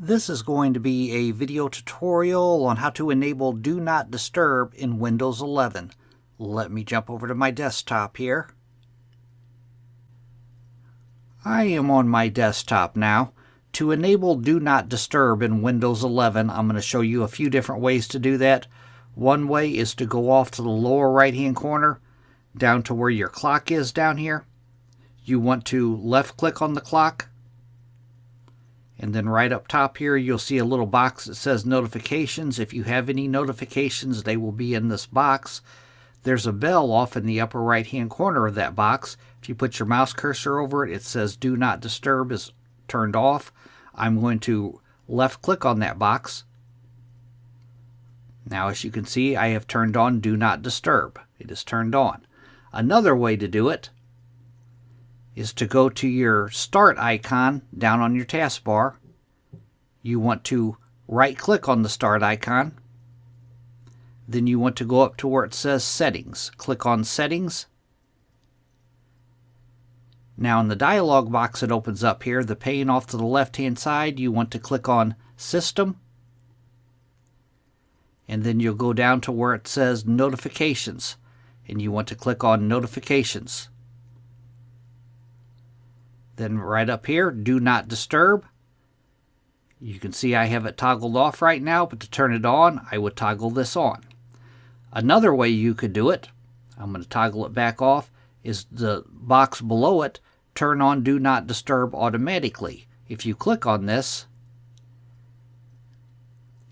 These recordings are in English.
This is going to be a video tutorial on how to enable Do Not Disturb in Windows 11. Let me jump over to my desktop here. I am on my desktop now. To enable Do Not Disturb in Windows 11, I'm going to show you a few different ways to do that. One way is to go off to the lower right hand corner, down to where your clock is down here. You want to left click on the clock. And then right up top here, you'll see a little box that says notifications. If you have any notifications, they will be in this box. There's a bell off in the upper right hand corner of that box. If you put your mouse cursor over it, it says Do Not Disturb is turned off. I'm going to left click on that box. Now, as you can see, I have turned on Do Not Disturb. It is turned on. Another way to do it is to go to your Start icon down on your taskbar. You want to right click on the Start icon. Then you want to go up to where it says Settings. Click on Settings. Now in the dialog box that opens up here, the pane off to the left hand side, you want to click on System. And then you'll go down to where it says Notifications. And you want to click on Notifications. Then right up here, Do Not Disturb. You can see I have it toggled off right now, but to turn it on, I would toggle this on. Another way you could do it, I'm going to toggle it back off, is the box below it, turn on Do Not Disturb automatically. If you click on this,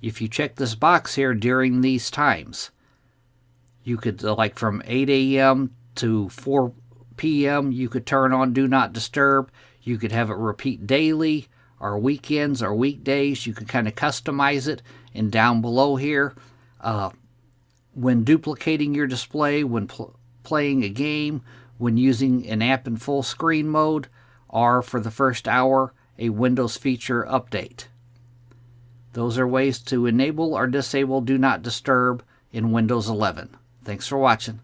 if you check this box here during these times, you could, like from 8 a.m. to 4 p.m., you could turn on Do Not Disturb. You could have it repeat daily or weekends or weekdays. You can kind of customize it. And down below here, when duplicating your display, when playing a game, when using an app in full screen mode, or for the first hour, a Windows feature update. Those are ways to enable or disable Do Not Disturb in Windows 11. Thanks for watching.